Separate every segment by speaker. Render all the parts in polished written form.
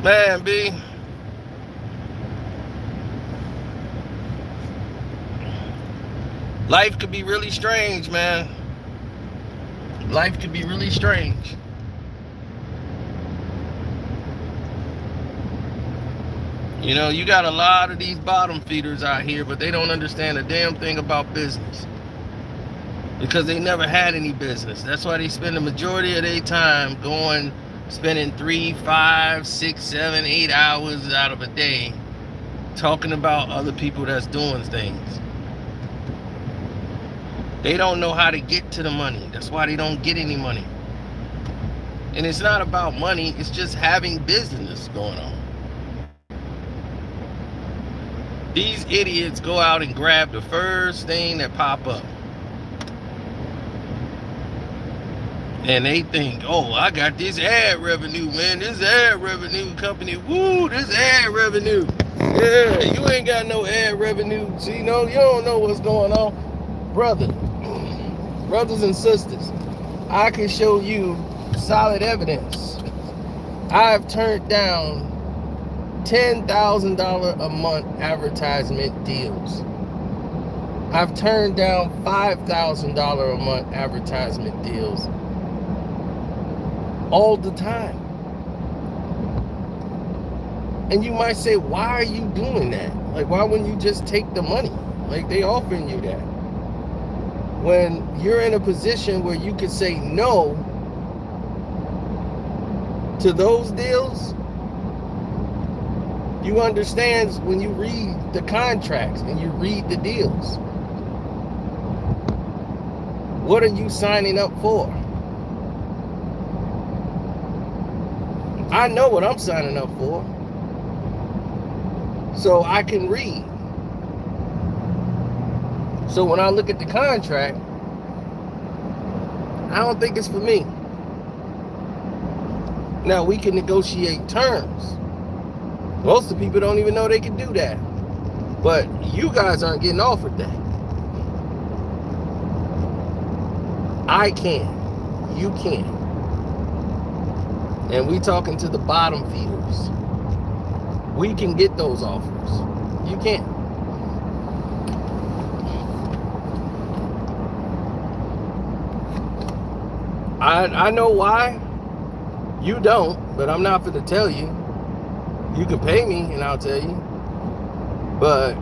Speaker 1: Man, B, life could be really strange, man. Life could be really strange. You know, you got a lot of these bottom feeders out here, but they don't understand a damn thing about business because they never had any business. That's why they spend the majority of their time spending 3, 5, 6, 7, 8 hours out of a day talking about other people that's doing things. They don't know how to get to the money. That's why they don't get any money. And it's not about money, it's just having business going on. These idiots go out and grab the first thing that pop up. And they think, oh, I got this ad revenue, man. This ad revenue company. Woo, this ad revenue. Yeah, you ain't got no ad revenue. See, no, you don't know what's going on. Brothers and sisters, I can show you solid evidence. I've turned down $10,000 a month advertisement deals. I've turned down $5,000 a month advertisement deals all the time. And you might say, why are you doing that? Like, why wouldn't you just take the money? Like, they offering you that. When you're in a position where you can say no to those deals, you understand when you read the contracts and you read the deals. What are you signing up for? I know what I'm signing up for, so I can read. So when I look at the contract, I don't think it's for me. Now, we can negotiate terms. Most of the people don't even know they can do that. But you guys aren't getting offered that. I can. You can. And we talking to the bottom feeders. We can get those offers. You can't. I know why. You don't, but I'm not going to tell you. You can pay me and I'll tell you. But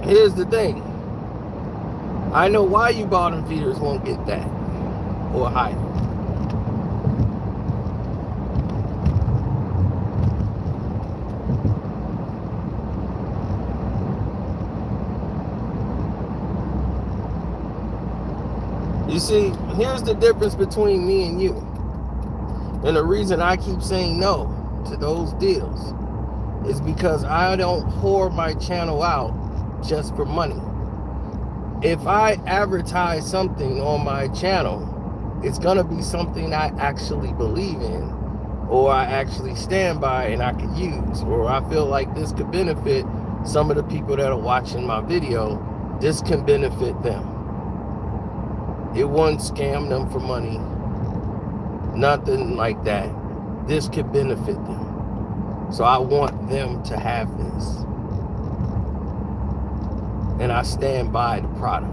Speaker 1: here's the thing. I know why you bottom feeders won't get that or higher. You see, here's the difference between me and you. And the reason I keep saying no to those deals is because I don't whore my channel out just for money. If I advertise something on my channel, it's going to be something I actually believe in, or I actually stand by and I can use, or I feel like this could benefit some of the people that are watching my video. This can benefit them. It won't scam them for money. Nothing like that. This could benefit them. So I want them to have this. And I stand by the product.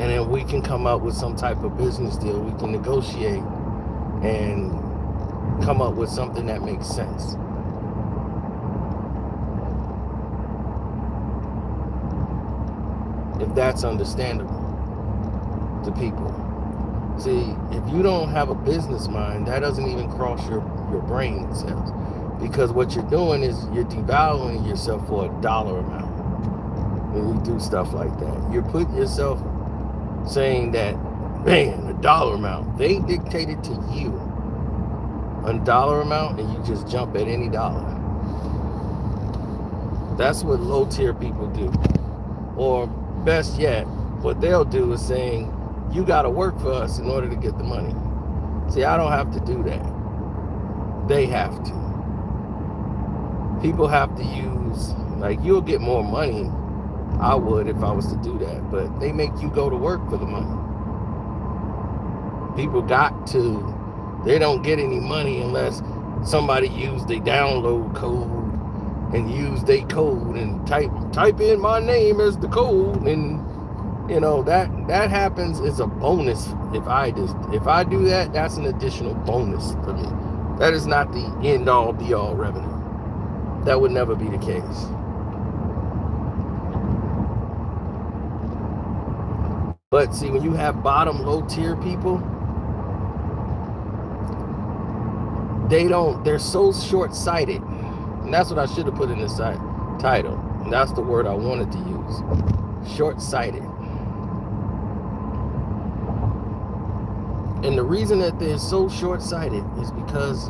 Speaker 1: And then we can come up with some type of business deal. We can negotiate and come up with something that makes sense. If that's understandable to people. See, if you don't have a business mind, that doesn't even cross your brain cells. Because what you're doing is you're devaluing yourself for a dollar amount when you do stuff like that. You're putting yourself saying that, man, a dollar amount. They dictated to you a dollar amount and you just jump at any dollar. That's what low tier people do. Or best yet, what they'll do is saying, you got to work for us in order to get the money. See, I don't have to do that. They have to. People have to use, like, you'll get more money. I would if I was to do that. But they make you go to work for the money. People they don't get any money unless somebody used a download code and used a code and type in my name as the code, and that happens is a bonus. If I do that, that's an additional bonus for me. That is not the end all be all revenue. That would never be the case. But see, when you have bottom low tier people, they're so short-sighted. And that's what I should have put in the title. And that's the word I wanted to use. Short-sighted. And the reason that they're so short-sighted is because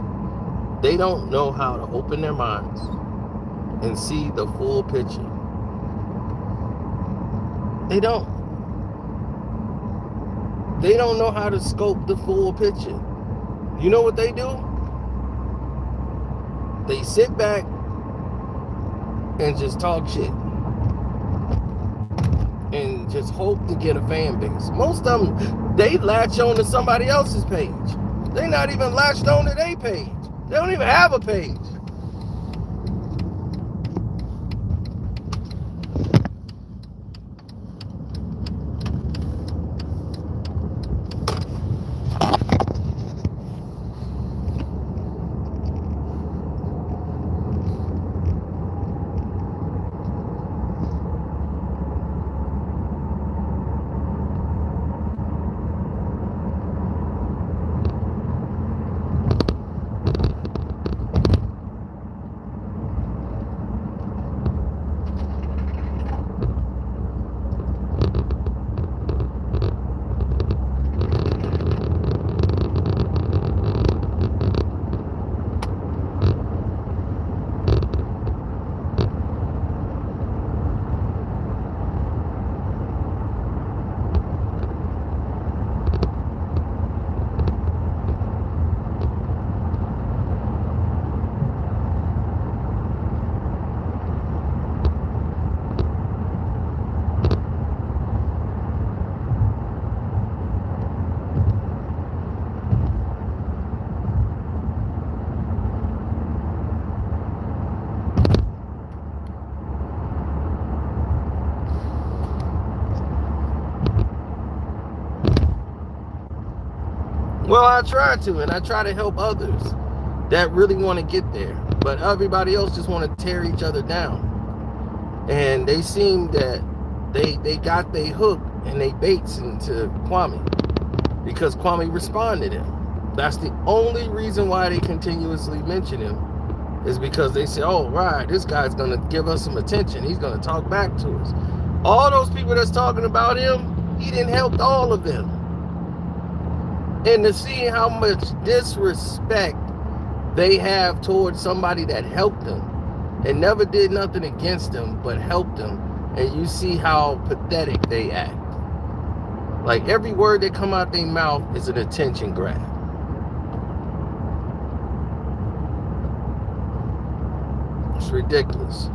Speaker 1: they don't know how to open their minds and see the full picture. They don't know how to scope the full picture. You know what they do? They sit back and just talk shit and just hope to get a fan base. Most of them, they latch on to somebody else's page. They're not even latched on to their page. They don't even have a page. Well, I try to, and I try to help others that really want to get there. But everybody else just want to tear each other down. And they seem that they got their hook and they baits into Kwame because Kwame responded to him. That's the only reason why they continuously mention him, is because they say, oh, right, this guy's going to give us some attention. He's going to talk back to us. All those people that's talking about him, he didn't help all of them. And to see how much disrespect they have towards somebody that helped them and never did nothing against them but helped them, and you see how pathetic they act. Like every word that come out their mouth is an attention grab. It's ridiculous.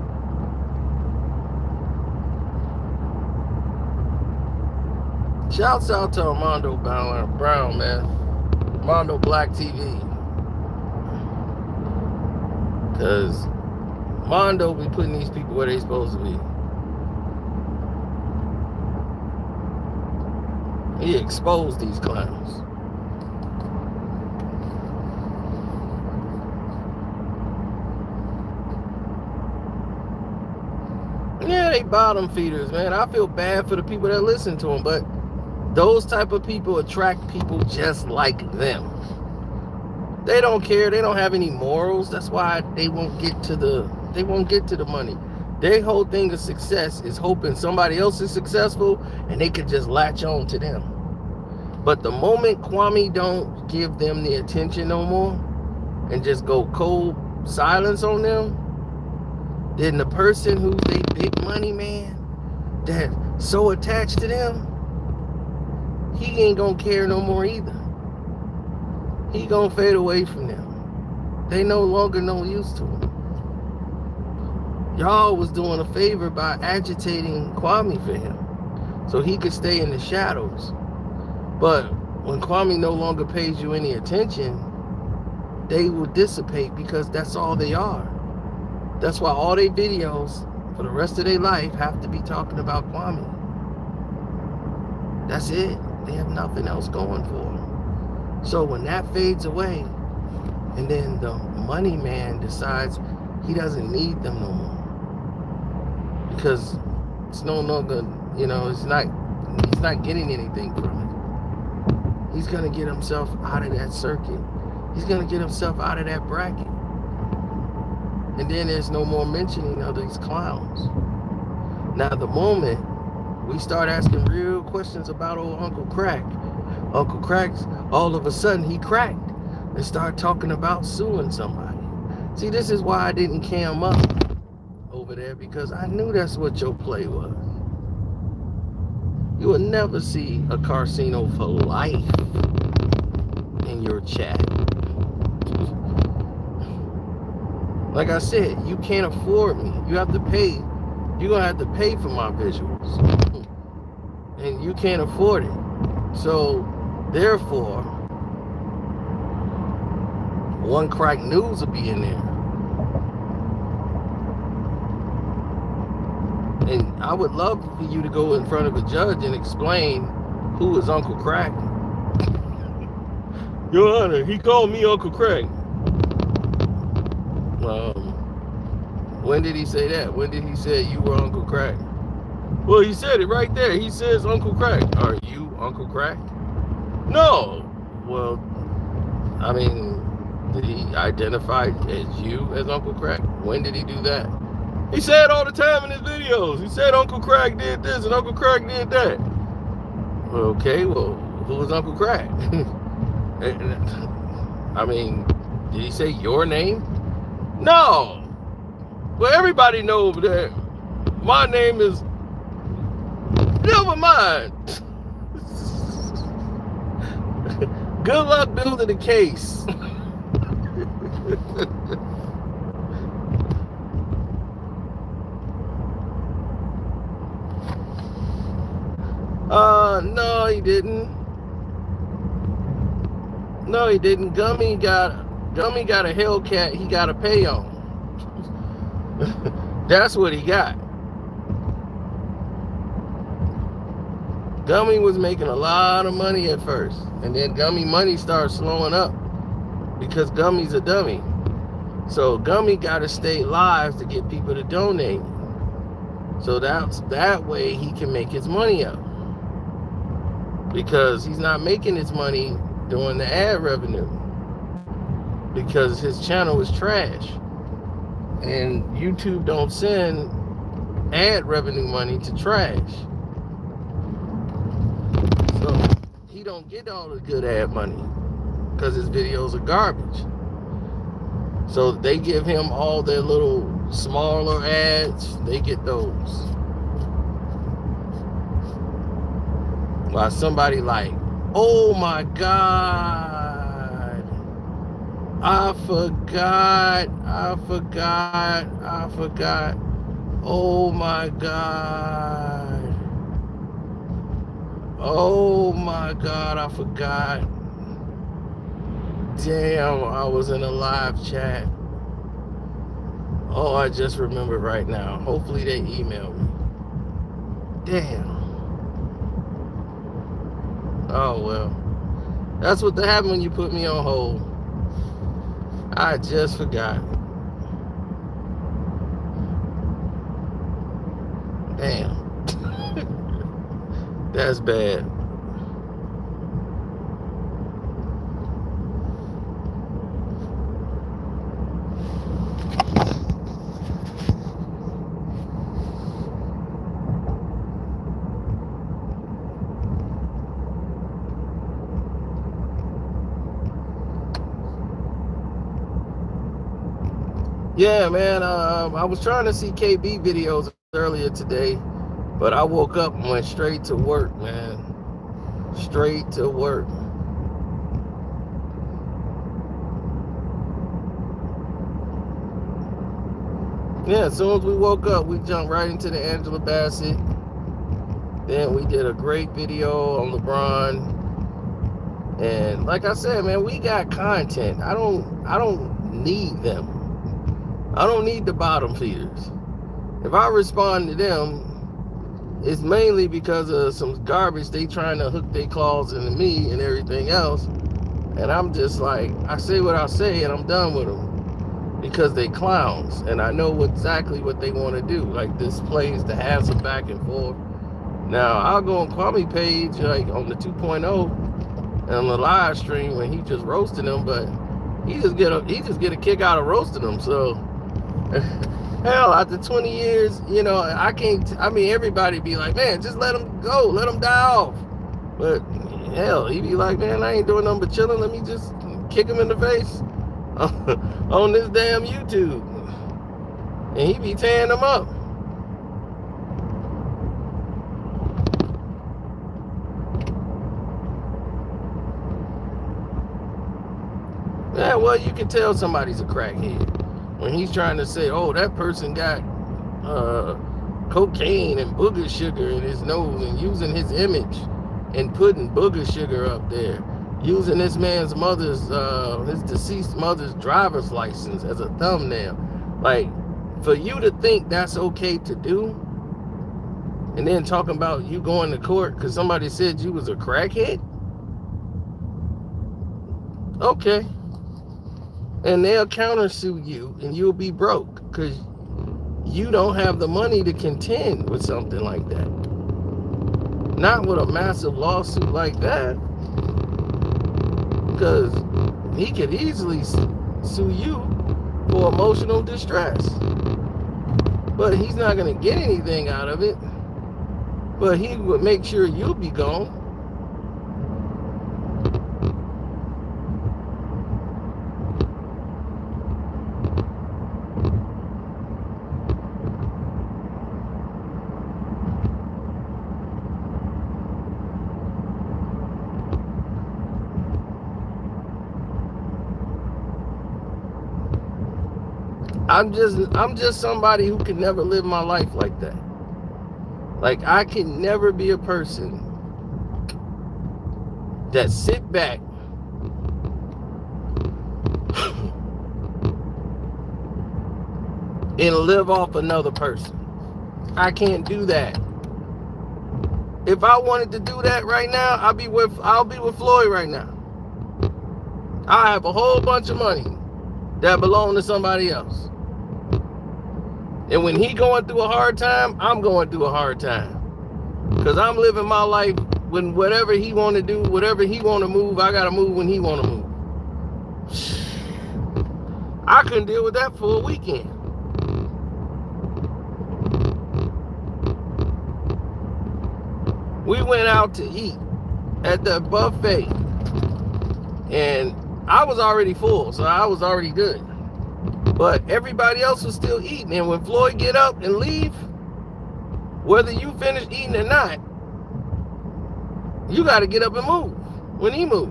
Speaker 1: Shouts out to Armando Brown, man. Armando Black TV. Because Mondo be putting these people where they supposed to be. He exposed these clowns. Yeah, they bottom feeders, man. I feel bad for the people that listen to them, but those type of people attract people just like them. They don't care. They don't have any morals. That's why they won't get to the money. Their whole thing of success is hoping somebody else is successful and they could just latch on to them. But the moment Kwame don't give them the attention no more and just go cold silence on them, then the person who's a big money man that so attached to them, he ain't gonna care no more either. He gonna fade away from them. They no longer no use to him. Y'all was doing a favor by agitating Kwame for him so he could stay in the shadows. But when Kwame no longer pays you any attention, they will dissipate because that's all they are. That's why all their videos for the rest of their life have to be talking about Kwame. That's it. They have nothing else going for them. So when that fades away, and then the money man decides he doesn't need them no more, because it's no longer, he's not getting anything from it. He's gonna get himself out of that circuit. He's gonna get himself out of that bracket. And then there's no more mentioning of these clowns. Now, the moment we start asking real questions about old Uncle Crack, Uncle Crack's, all of a sudden he cracked and started talking about suing somebody. See, this is why I didn't cam up over there, because I knew that's what your play was. You will never see a Carcino for life in your chat. Like I said, you can't afford me. You have to pay. You're going to have to pay for my visuals. And you can't afford it. So, therefore, One Crack News will be in there. And I would love for you to go in front of a judge and explain who is Uncle Crack. Your Honor, he called me Uncle Crack. When did he say that? When did he say you were Uncle Crack? Well, he said it right there. He says Uncle Crack. Are you Uncle Crack? No. Well, I mean, did he identify as you as Uncle Crack? When did he do that? He said all the time in his videos. He said Uncle Crack did this and Uncle Crack did that. Okay, well, who was Uncle Crack? I mean, did he say your name? No. Well, everybody knows that my name is... Never mind. Good luck building a case. No, he didn't. No, he didn't. Gummy got a Hellcat he got to pay on. That's what he got. Gummy was making a lot of money at first, and then Gummy money started slowing up because Gummy's a dummy. So Gummy got to stay live to get people to donate. So that way he can make his money up, because he's not making his money doing the ad revenue, because his channel is trash. And YouTube don't send ad revenue money to trash. So he don't get all the good ad money because his videos are garbage. So they give him all their little smaller ads. They get those. While somebody like, oh my God, I forgot. Oh my God. Oh my God, I forgot. Damn, I was in a live chat. Oh, I just remembered right now. Hopefully they emailed me. Damn. Oh well. That's what happened when you put me on hold. I just forgot. Damn. That's bad. Yeah, man, I was trying to see KB videos earlier today, but I woke up and went straight to work, man. Straight to work. Yeah, as soon as we woke up, we jumped right into the Angela Bassett. Then we did a great video on LeBron. And like I said, man, we got content. I don't need them. I don't need the bottom feeders. If I respond to them, it's mainly because of some garbage they trying to hook their claws into me and everything else. And I'm just like, I say what I say and I'm done with them because they clowns. And I know exactly what they want to do. Like this plays to have some back and forth. Now, I'll go on Kwame page, like on the 2.0 and on the live stream when he just roasting them, but he just get a kick out of roasting them. So hell, after 20 years, you know, I mean, everybody be like, man, just let him go, let him die off. But hell, he be like, man, I ain't doing nothing but chilling. Let me just kick him in the face on this damn YouTube. And he be tearing them up. Yeah, well, you can tell somebody's a crackhead when he's trying to say, oh, that person got cocaine and booger sugar in his nose, and using his image and putting booger sugar up there, using this man's mother's, his deceased mother's driver's license as a thumbnail. Like, for you to think that's okay to do, and then talking about you going to court because somebody said you was a crackhead? Okay. And they'll countersue you and you'll be broke because you don't have the money to contend with something like that. Not with a massive lawsuit like that, because he could easily sue you for emotional distress. But he's not going to get anything out of it, but he would make sure you'll be gone. I'm just somebody who can never live my life like that. Like, I can never be a person that sit back and live off another person. I can't do that. If I wanted to do that right now, I'll be with Floyd right now. I have a whole bunch of money that belong to somebody else. And when he going through a hard time, I'm going through a hard time. Because I'm living my life when whatever he want to do, whatever he want to move, I got to move when he want to move. I couldn't deal with that for a weekend. We went out to eat at the buffet. And I was already full, so I was already good. But everybody else was still eating. And when Floyd get up and leave, whether you finish eating or not, you got to get up and move when he moves.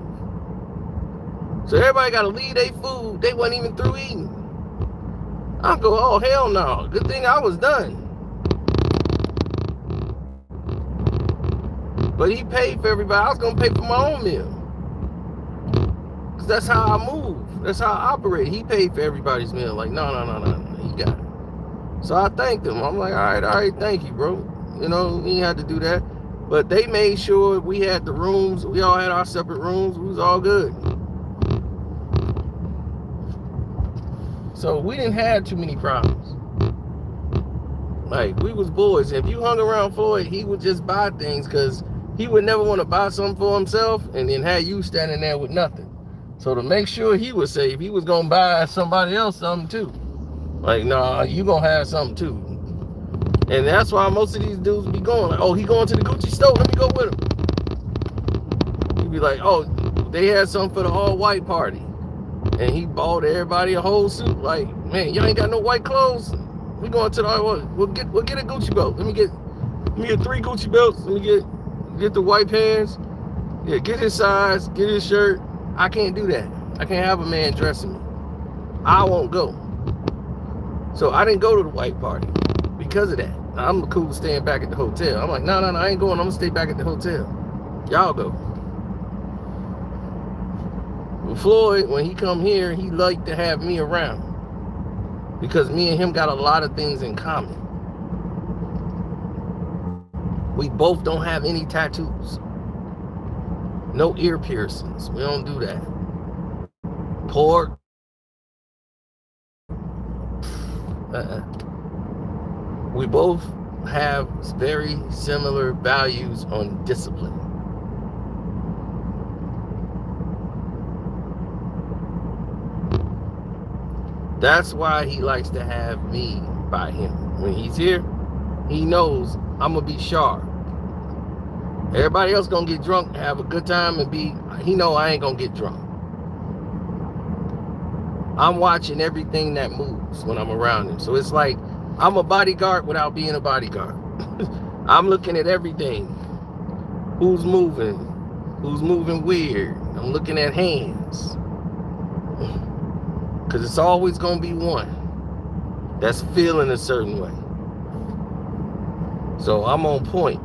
Speaker 1: So everybody got to leave their food. They wasn't even through eating. I go, oh, hell no. Good thing I was done. But he paid for everybody. I was going to pay for my own meal. Because that's how I move. That's how I operate. He paid for everybody's meal. Like, no. He got it. So I thanked him. I'm like, all right, thank you, bro. You know, he had to do that. But they made sure we had the rooms. We all had our separate rooms. We was all good. So we didn't have too many problems. Like, we was boys. If you hung around Floyd, he would just buy things because he would never want to buy something for himself and then have you standing there with nothing. So to make sure he was safe, he was going to buy somebody else something too. Like, nah, you going to have something too. And that's why most of these dudes be going like, oh, he going to the Gucci store, let me go with him. He'd be like, oh, they had something for the all-white party. And he bought everybody a whole suit. Like, man, y'all ain't got no white clothes. We going to the, we'll get a Gucci belt. Let me get 3 Gucci belts. Let me get the white pants. Yeah, get his size, get his shirt. I can't do that. I can't have a man dressing me. I won't go. So I didn't go to the white party because of that. I'm cool staying back at the hotel. I'm like, no, I ain't going. I'm going to stay back at the hotel. Y'all go. Floyd, when he come here, he liked to have me around because me and him got a lot of things in common. We both don't have any tattoos. No ear piercings. We don't do that. Pork. We both have very similar values on discipline. That's why he likes to have me by him. When he's here, he knows I'm gonna be sharp. Everybody else gonna get drunk, have a good time, and he know I ain't gonna get drunk. I'm watching everything that moves when I'm around him. So it's like I'm a bodyguard without being a bodyguard. I'm looking at everything. Who's moving weird. I'm looking at hands. Because it's always going to be one that's feeling a certain way. So I'm on point.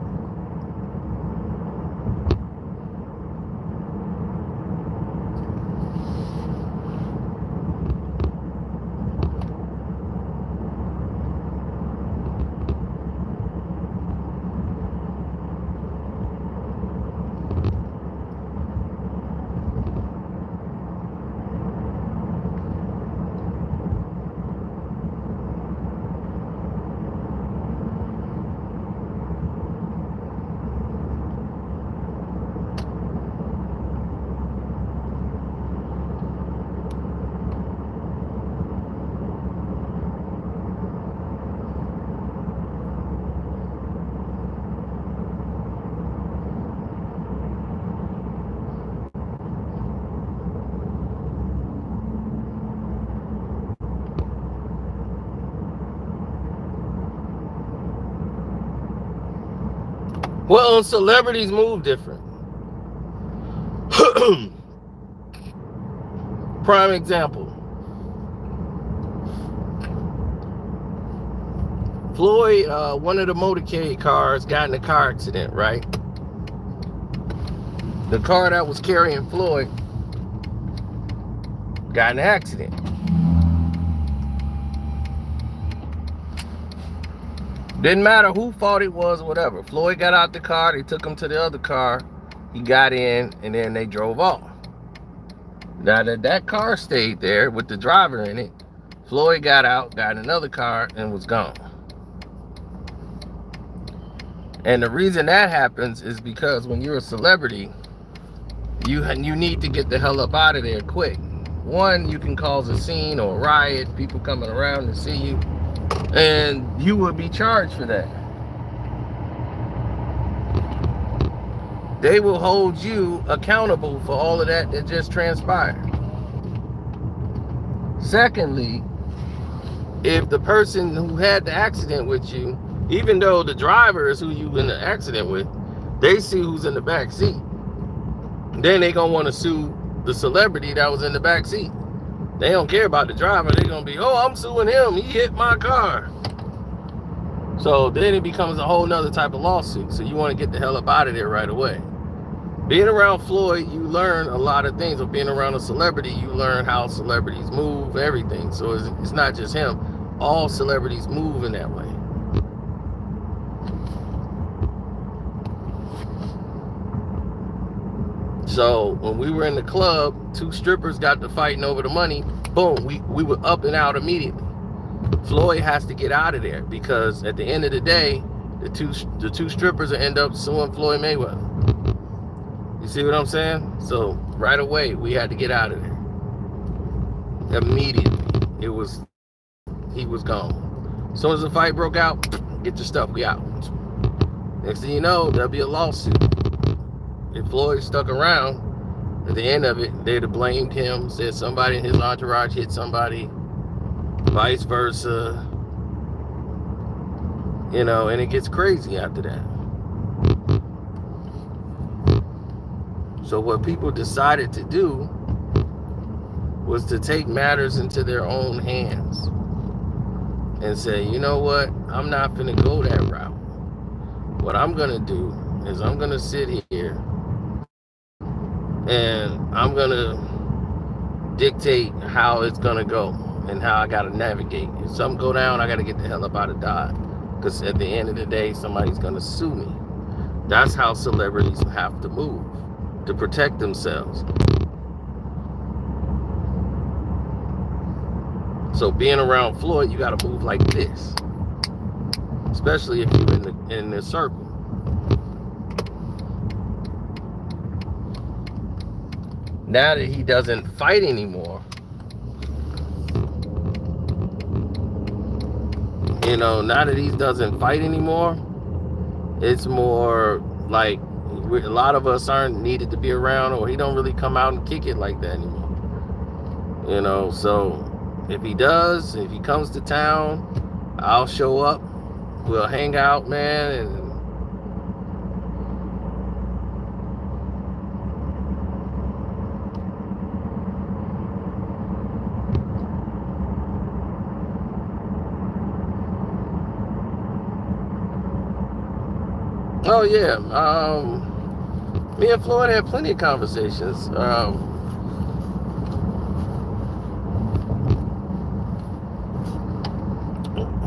Speaker 1: Well, celebrities move different. Prime example. Floyd, one of the motorcade cars got in a car accident, right? The car that was carrying Floyd got in an accident. Didn't matter who fault it was or whatever. Floyd got out the car, they took him to the other car, he got in, and then they drove off. Now that car stayed there with the driver in it, Floyd got out, got in another car, and was gone. And the reason that happens is because when you're a celebrity, you need to get the hell up out of there quick. One, you can cause a scene or a riot, people coming around to see you, and you will be charged for that. They will hold you accountable for all of that just transpired. Secondly, if the person who had the accident with you, even though the driver is who you in the accident with, they see who's in the back seat, then they gonna want to sue the celebrity that was in the back seat. They don't care about the driver. They're gonna be, oh, I'm suing him, he hit my car. So then it becomes a whole nother type of lawsuit. So you want to get the hell up out of there right away. Being around Floyd, you learn a lot of things. Or being around a celebrity, you learn how celebrities move, everything. So it's not just him. All celebrities move in that way. So when we were in the club, two strippers got to fighting over the money. Boom, we were up and out immediately. Floyd has to get out of there because at the end of the day, the two strippers will end up suing Floyd Mayweather. You see what I'm saying? So right away, we had to get out of there. Immediately, he was gone. As soon as the fight broke out, get your stuff, we out. Next thing you know, there'll be a lawsuit. If Floyd stuck around, at the end of it, they'd have blamed him, said somebody in his entourage hit somebody, vice versa, and it gets crazy after that. So what people decided to do was to take matters into their own hands and say, you know what, I'm not gonna go that route. What I'm gonna do is I'm gonna sit here and I'm gonna dictate how it's gonna go and how I gotta navigate. If something go down, I gotta get the hell up out of Dodge. Because at the end of the day, somebody's gonna sue me. That's how celebrities have to move to protect themselves. So being around Floyd, you gotta move like this, especially if you're in the circle. Now that he doesn't fight anymore, now that he doesn't fight anymore, it's more like a lot of us aren't needed to be around, or he don't really come out and kick it like that anymore. So if he does, if he comes to town, I'll show up. We'll hang out, man, and oh yeah, me and Floyd had plenty of conversations.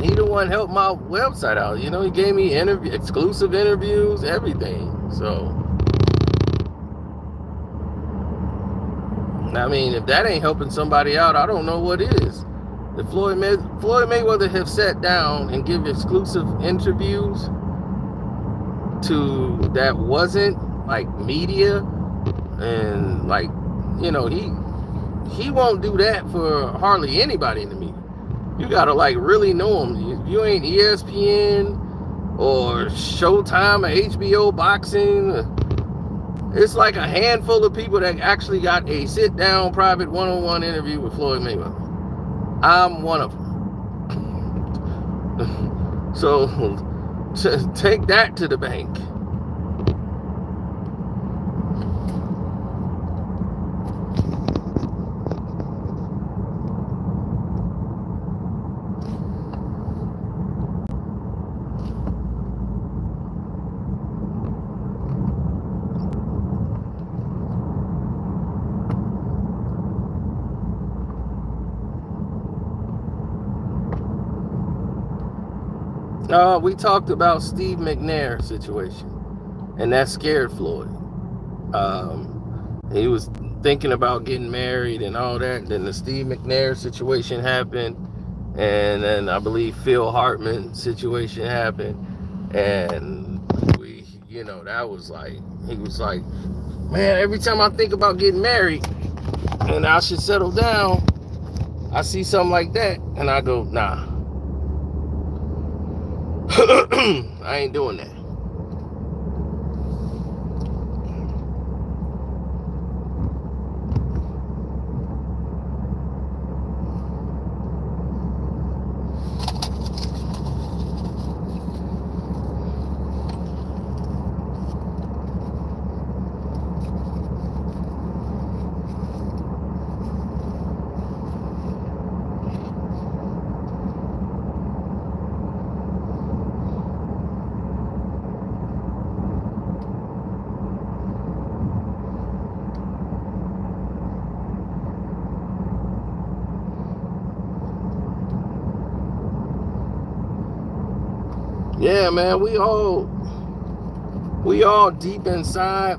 Speaker 1: He the one helped my website out. He gave me exclusive interviews, everything. So, I mean, if that ain't helping somebody out, I don't know what is. If Floyd Mayweather have sat down and give exclusive interviews to that wasn't like media, and like, he won't do that for hardly anybody in the media. You gotta like really know him. You ain't ESPN or Showtime or HBO boxing. It's like a handful of people that actually got a sit-down private one-on-one interview with Floyd Mayweather. I'm one of them. So take that to the bank. We talked about Steve McNair situation, and that scared Floyd. He was thinking about getting married and all that. Then the Steve McNair situation happened, and then I believe Phil Hartman situation happened, and that was like, he was like, man, every time I think about getting married and I should settle down, I see something like that, and I go, nah. I ain't doing that. Yeah, man, we all deep inside.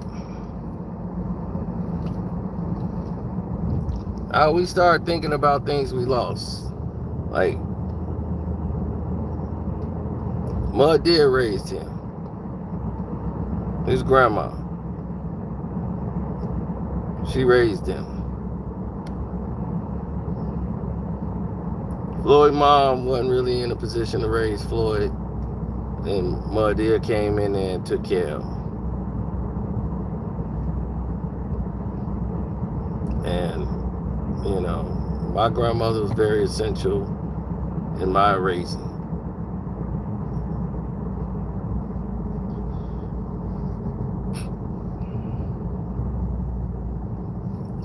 Speaker 1: We start thinking about things we lost. Like, Mud Deer raised him. His grandma. She raised him. Floyd's mom wasn't really in a position to raise Floyd. And Mud Deer came in there and took care of him. And, my grandmother was very essential in my raising.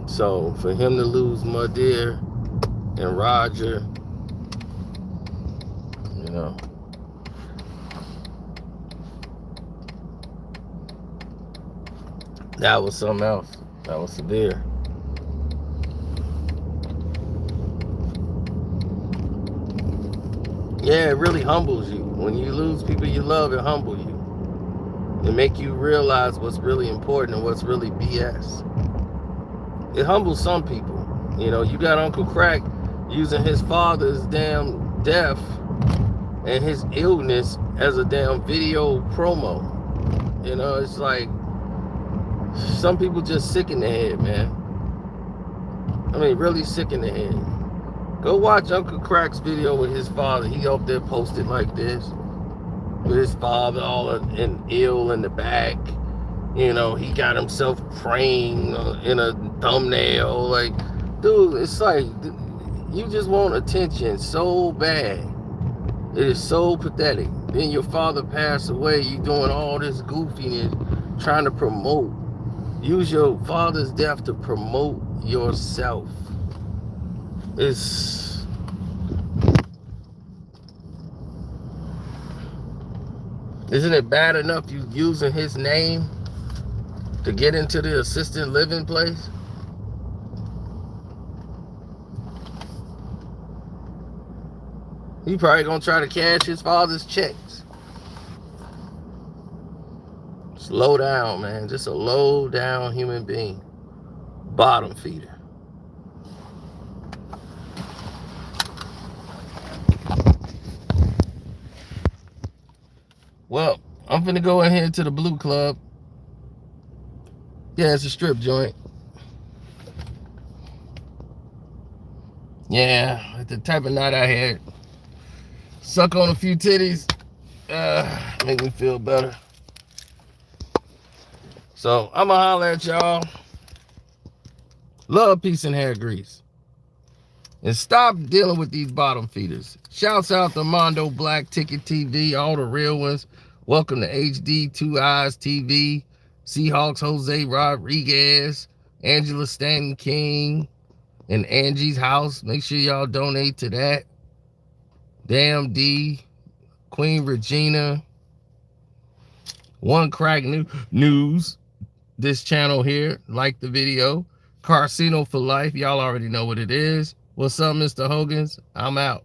Speaker 1: So for him to lose Mud Deer and Roger, that was something else. That was severe. Yeah, it really humbles you. When you lose people you love, it humbles you. It make you realize what's really important and what's really BS. It humbles some people. You know, you got Uncle Crack using his father's damn death and his illness as a damn video promo. You know, it's like some people just sick in the head, man. I mean, really sick in the head. Go watch Uncle Crack's video with his father. He up there posted like this, with his father all ill in the back. You know, he got himself praying in a thumbnail. Like, dude, it's like you just want attention so bad. It is so pathetic. Then your father passed away. You doing all this goofiness, trying to promote. Use your father's death to promote yourself. Isn't it bad enough you using his name to get into the assisted living place? He probably gonna try to cash his father's checks. Slow down, man. Just a low down human being. Bottom feeder. Well, I'm finna go in here to the Blue Club. Yeah, it's a strip joint. Yeah, the type of night I had. Suck on a few titties. Make me feel better. So, I'ma holler at y'all. Love, peace, and hair grease. And stop dealing with these bottom feeders. Shouts out to Mondo Black, Ticket TV, all the real ones. Welcome to HD 2 Eyes TV, Seahawks Jose Rodriguez, Angela Stanton King, and Angie's House. Make sure y'all donate to that. Damn D, Queen Regina, One Crack News. This channel here, like the video. Carcino for life. Y'all already know what it is. What's up, Mr. Hogan's? I'm out.